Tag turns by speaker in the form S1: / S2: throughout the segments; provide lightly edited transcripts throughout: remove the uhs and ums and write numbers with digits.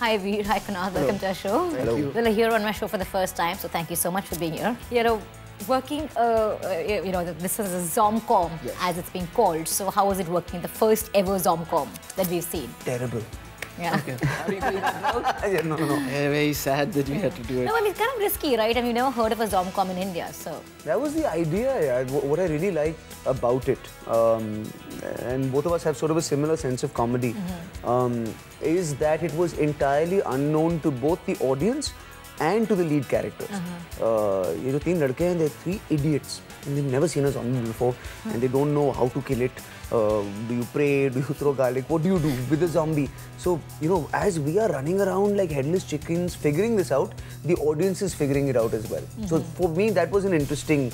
S1: Hi Veer, hi Kunal, welcome to our show.
S2: Hello.
S1: Well, you're here on my show for the first time, so thank you so much for being here. Working, this is a Zomcom, yes, as it's being called. So how was it working? The first ever Zomcom that we've seen.
S2: Terrible.
S1: Yeah.
S2: Okay. Yeah, no. Very sad that we had to do it.
S1: No, I mean, it's kind of risky, right? I mean, you've never heard of a Zomcom in India, so.
S3: That was the idea, yeah. What I really liked about it, and both of us have sort of a similar sense of comedy, is that it was entirely unknown to both the audience and to the lead characters. You know, three ladke and they're three idiots. And they've never seen a zombie before, and they don't know how to kill it. Do you pray? Do you throw garlic? What do you do with a zombie? So, you know, as we are running around like headless chickens figuring this out, the audience is figuring it out as well. So for me, that was an interesting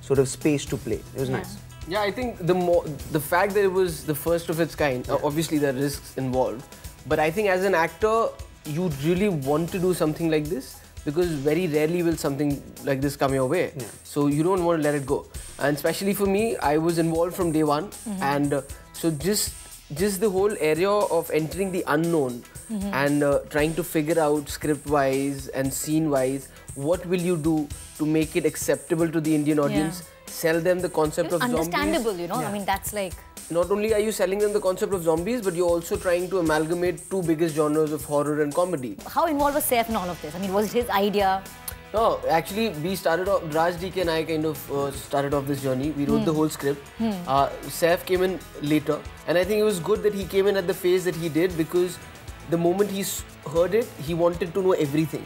S3: sort of space to play. It was nice.
S2: Yeah, I think the fact that it was the first of its kind, obviously there are risks involved, but I think as an actor, you really want to do something like this because very rarely will something like this come your way. So you don't want to let it go. And especially for me, I was involved from day one, and so just the whole area of entering the unknown and trying to figure out script-wise and scene-wise, what will you do to make it acceptable to the Indian audience, sell them the concept of zombies.
S1: Understandable, you know, I mean, that's like...
S2: Not only are you selling them the concept of zombies, but you're also trying to amalgamate two biggest genres of horror and comedy.
S1: How involved was Saif in all of this? I mean, was it his idea?
S2: No, actually, we started off, Raj DK and I kind of started off this journey. We wrote the whole script. Saif came in later, and I think it was good that he came in at the phase that he did because the moment he heard it, he wanted to know everything.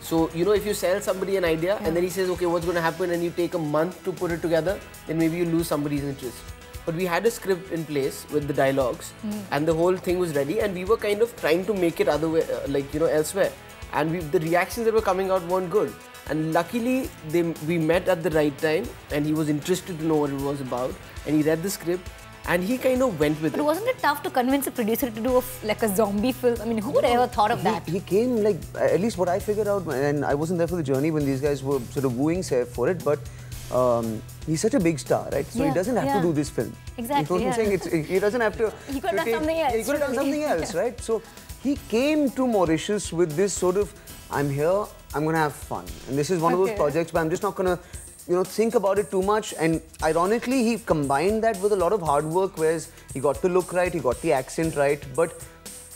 S2: So, you know, if you sell somebody an idea and then he says, okay, what's going to happen, and you take a month to put it together, then maybe you lose somebody's interest. But we had a script in place with the dialogues and the whole thing was ready, and we were kind of trying to make it other way, like, you know, elsewhere. And the reactions that were coming out weren't good. And luckily, we met at the right time, and he was interested to know what it was about, and he read the script, and he kind of went with it.
S1: But wasn't it tough to convince a producer to do like a zombie film? I mean, who would have ever thought of that?
S3: He came like, at least what I figured out, and I wasn't there for the journey when these guys were sort of wooing Saif for it, but he's such a big star, right? So he doesn't have to do this film.
S1: Exactly.
S3: You know what I'm saying? He doesn't have to.
S1: He could have done something else.
S3: He could have done something else, right? So he came to Mauritius with this sort of, I'm here, I'm going to have fun. And this is one of those projects where I'm just not going to, you know, think about it too much. And ironically, he combined that with a lot of hard work, whereas he got the look right, he got the accent right. But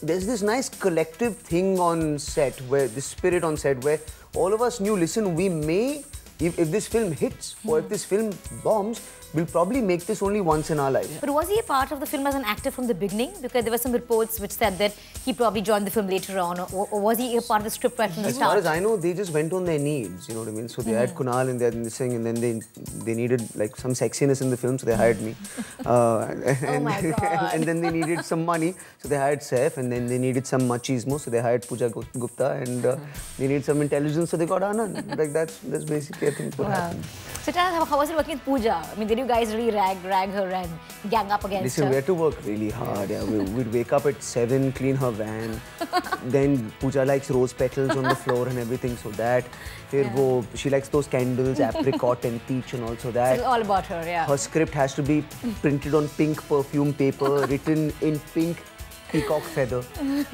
S3: there's this nice collective thing on set, where the spirit on set, where all of us knew, listen, we may, if this film hits or if this film bombs, we'll probably make this only once in our life.
S1: But was he a part of the film as an actor from the beginning? Because there were some reports which said that he probably joined the film later on, or was he a part of the script right from the start?
S3: As far as I know, they just went on their needs, you know what I mean? So they had Kunal and they had this thing, and then they needed like some sexiness in the film, so they hired me.
S1: Oh my God.
S3: And then they needed some money, so they hired Saif, and then they needed some machismo, so they hired Pooja Gupta, and they needed some intelligence, so they got Anand. Like that's basically, I think, what happened.
S1: So tell us, how was it working with Pooja? I mean, did you guys really rag her and gang up against her?
S3: Listen, we had to work really hard. Yeah. We'd wake up at 7, clean her van. Then Pooja likes rose petals on the floor and everything, so that. She likes those candles, apricot and peach, and also that.
S1: So it's all about her, yeah.
S3: Her script has to be printed on pink perfume paper, written in pink peacock feather.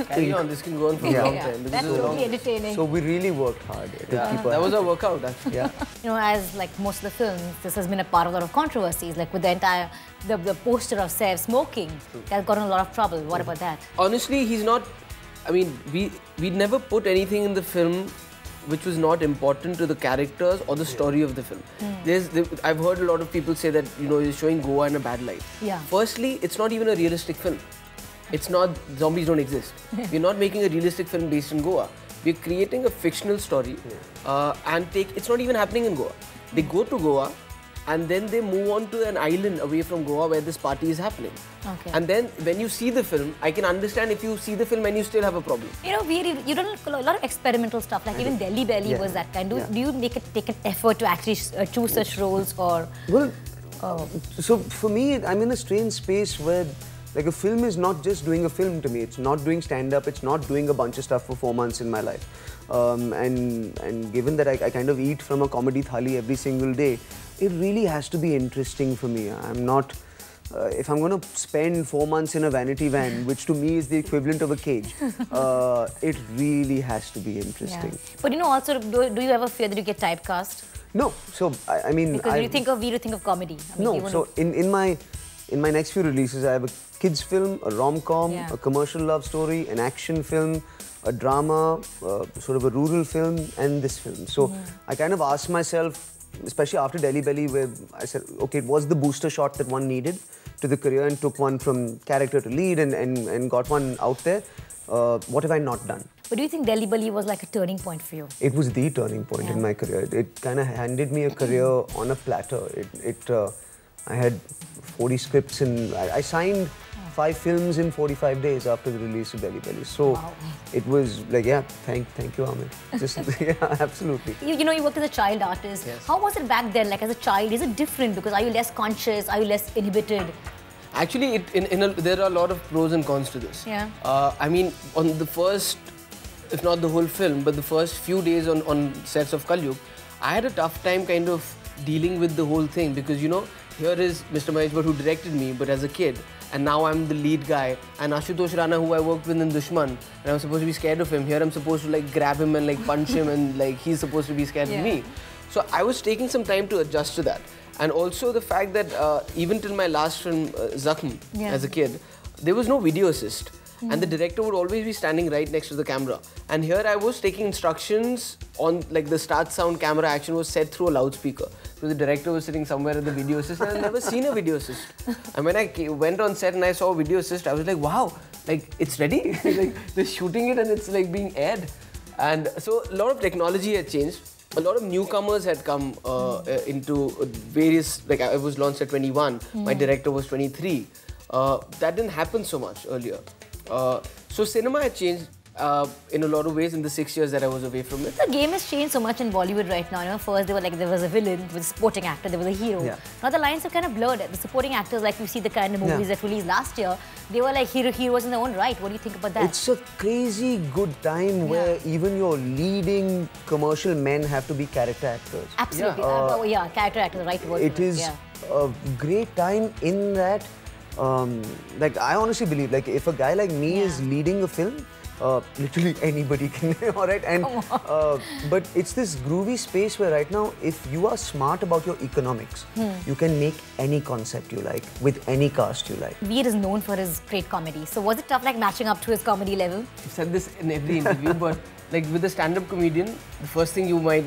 S2: Carry on, this can go on for a long time.
S1: That's totally entertaining.
S3: So we really worked hard to keep her
S2: That was our workout, actually.
S3: Yeah.
S1: You know, as like most of the films, this has been a part of a lot of controversies, like with the entire, the poster of Saif smoking, that's gotten a lot of trouble. What about that?
S2: Honestly, he's not, I mean, we never put anything in the film which was not important to the characters or the story of the film. I've heard a lot of people say that, you know, he's showing Goa in a bad light. Firstly, it's not even a realistic film. It's not, zombies don't exist. We're not making a realistic film based in Goa. We're creating a fictional story and it's not even happening in Goa. They go to Goa and then they move on to an island away from Goa where this party is happening. And then when you see the film, I can understand if you see the film and you still have a problem.
S1: You know, you done a lot of experimental stuff, like even Delhi Belly was that kind. Do you take an effort to actually choose such roles, or?
S3: Well, so for me, I'm in a strange space where, like, a film is not just doing a film to me. It's not doing stand-up. It's not doing a bunch of stuff for 4 months in my life. And given that I kind of eat from a comedy thali every single day, it really has to be interesting for me. I'm not if I'm going to spend 4 months in a vanity van, which to me is the equivalent of a cage, it really has to be interesting.
S1: Yeah. But also, do you ever fear that you get typecast?
S3: No. So, I mean...
S1: Because we do think of comedy. I mean,
S3: no, so in my next few releases, I have a kids film, a rom-com, a commercial love story, an action film, a drama, sort of a rural film, and this film. So I kind of asked myself, especially after Delhi Belly, where I said, okay, it was the booster shot that one needed to the career and took one from character to lead and got one out there. What have I not done?
S1: But do you think Delhi Belly was like a turning point for you?
S3: It was the turning point in my career. It kind of handed me a career on a platter. I had 40 scripts and I signed 5 films in 45 days after the release of Delhi Belly. So it was like, yeah, thank you, Amit. Just, yeah, absolutely.
S1: You worked as a child artist.
S2: Yes.
S1: How was it back then? Like as a child, is it different? Because are you less conscious? Are you less inhibited?
S2: Actually, there are a lot of pros and cons to this.
S1: Yeah.
S2: I mean, on the first, if not the whole film, but the first few days on sets of Kalyug, I had a tough time kind of dealing with the whole thing because, here is Mr. Mahesh Bhatt who directed me, but as a kid, and now I'm the lead guy, and Ashutosh Rana, who I worked with in Dushman, and I'm supposed to be scared of him. Here I'm supposed to like grab him and like punch him, and like he's supposed to be scared of me. So I was taking some time to adjust to that. And also the fact that even till my last film, Zakhm, as a kid, there was no video assist. And the director would always be standing right next to the camera. And here I was taking instructions on, like the start sound camera action was set through a loudspeaker. So the director was sitting somewhere at the video assist and I've never seen a video assist. And when I went on set and I saw a video assist, I was like, wow, like it's ready. Like they're shooting it and it's like being aired. And so a lot of technology had changed. A lot of newcomers had come into various, like I was launched at 21, my director was 23. That didn't happen so much earlier. So cinema had changed in a lot of ways in the 6 years that I was away from it.
S1: The game has changed so much in Bollywood right now. First there was a villain, there was a supporting actor, there was a hero. Now the lines have kind of blurred. The supporting actors, like you see the kind of movies that released last year, they were like heroes in their own right. What do you think about that?
S3: It's a crazy good time where even your leading commercial men have to be character actors.
S1: Absolutely. Character actors, the right word.
S3: It is a great time in that, like I honestly believe, like if a guy like me is leading a film, literally anybody can, alright? And but it's this groovy space where right now, if you are smart about your economics, you can make any concept you like with any cast you like.
S1: Veer is known for his great comedy. So was it tough like matching up to his comedy level?
S2: I've said this in every interview, but like with a stand-up comedian, the first thing you might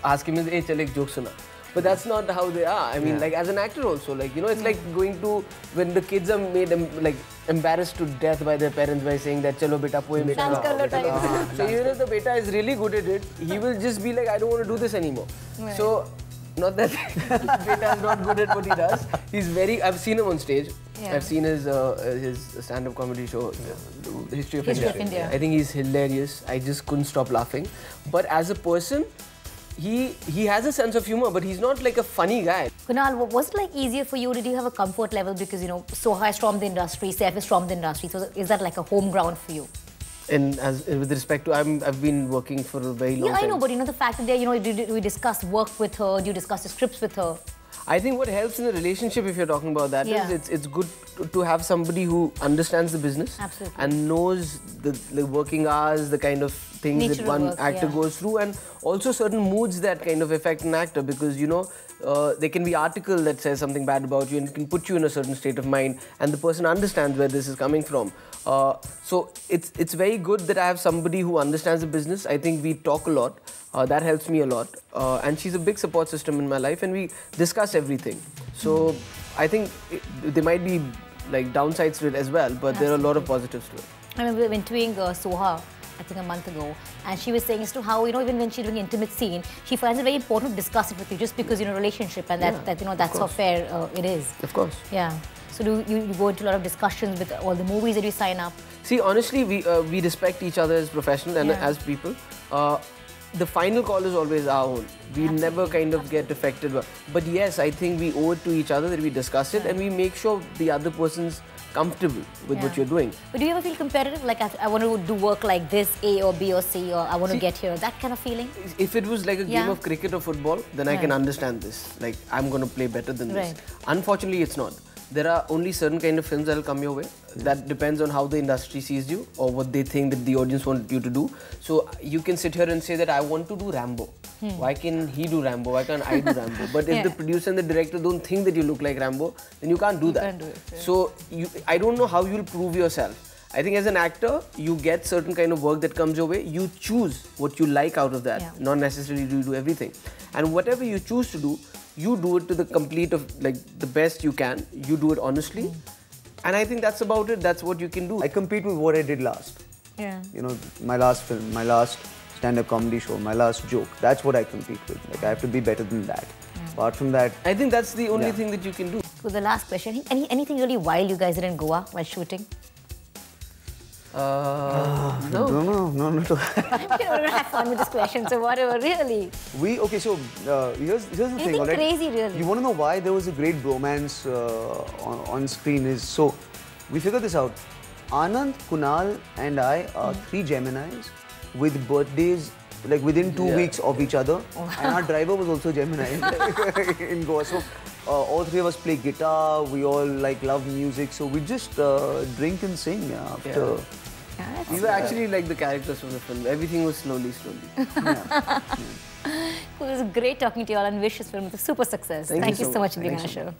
S2: ask him is, hey, chal ek joke suna. But that's not how they are. I mean, like as an actor also, like, it's like going to, when the kids are made like embarrassed to death by their parents by saying that, chalo beta poem. So even if the beta is really good at it, he will just be like, I don't want to do this anymore. So, not that beta is not good at what he does. He's very, I've seen him on stage. I've seen his stand-up comedy show, The History of India. I think he's hilarious. I just couldn't stop laughing. But as a person, he has a sense of humor, but he's not like a funny guy.
S1: Kunal, was it like easier for you? Did you have a comfort level because, Soha is from the industry, Saif is from the industry. So is that like a home ground for you?
S2: And with respect to, I've been working for a very long time.
S1: Yeah, I know, but the fact that do we discuss work with her? Do you discuss the scripts with her?
S2: I think what helps in a relationship, if you're talking about that, is it's good to have somebody who understands the business and knows the working hours, the kind of things that one actor goes through, and also certain moods that kind of affect an actor, because there can be article that says something bad about you and it can put you in a certain state of mind, and the person understands where this is coming from. So it's very good that I have somebody who understands the business. I think we talk a lot. That helps me a lot. And she's a big support system in my life, and we discuss everything. So I think there might be like downsides to it as well, but there are a lot of positives to it.
S1: I remember interviewing Soha, I think a month ago, and she was saying as to how, even when she's doing an intimate scene, she finds it very important to discuss it with you just because, relationship, and that's how fair it is.
S2: Of course.
S1: Yeah. So do you go into a lot of discussions with all the movies that you sign up?
S2: See, honestly, we respect each other as professionals and as people. The final call is always our own. We never kind of get affected. But yes, I think we owe it to each other that we discuss it and we make sure the other person's comfortable with what you're doing.
S1: But do you ever feel competitive? Like, I want to do work like this, A or B or C, or I want to get here, that kind of feeling?
S2: If it was like a game of cricket or football, then I can understand this. Like, I'm going to play better than this. Unfortunately, it's not. there are only certain kind of films that will come your way. That depends on how the industry sees you or what they think that the audience want you to do. So you can sit here and say that I want to do Rambo. Why can he do Rambo? Why can't I do Rambo? But if the producer and the director don't think that you look like Rambo, then you can't do that.
S1: Can't do it,
S2: So I don't know how you'll prove yourself. I think as an actor, you get certain kind of work that comes your way. You choose what you like out of that, not necessarily you do everything. And whatever you choose to do, you do it to the complete of like the best you can. You do it honestly. And I think that's about it. That's what you can do.
S3: I compete with what I did last.
S1: Yeah.
S3: You know, my last film, my last stand-up comedy show, my last joke. That's what I compete with. Like, I have to be better than that. Apart from that...
S2: I think that's the only thing that you can do.
S1: So the last question, anything really wild you guys did in Goa while shooting?
S2: No.
S3: No.
S1: You don't have fun with this question, so whatever, really.
S3: Okay, so here's the thing,
S1: Anything
S3: alright?
S1: crazy, really?
S3: You want to know why there was a great bromance on screen is, so we figured this out. Anand, Kunal and I are 3 Geminis with birthdays like within 2 weeks of each other. And our driver was also Gemini in Goa. So all 3 of us play guitar, we all like love music, so we just drink and sing after.
S2: We were actually like the characters from the film. Everything was slowly.
S1: Cool, it was great talking to you all and wish this film a super success. Thank you so much for being on the show.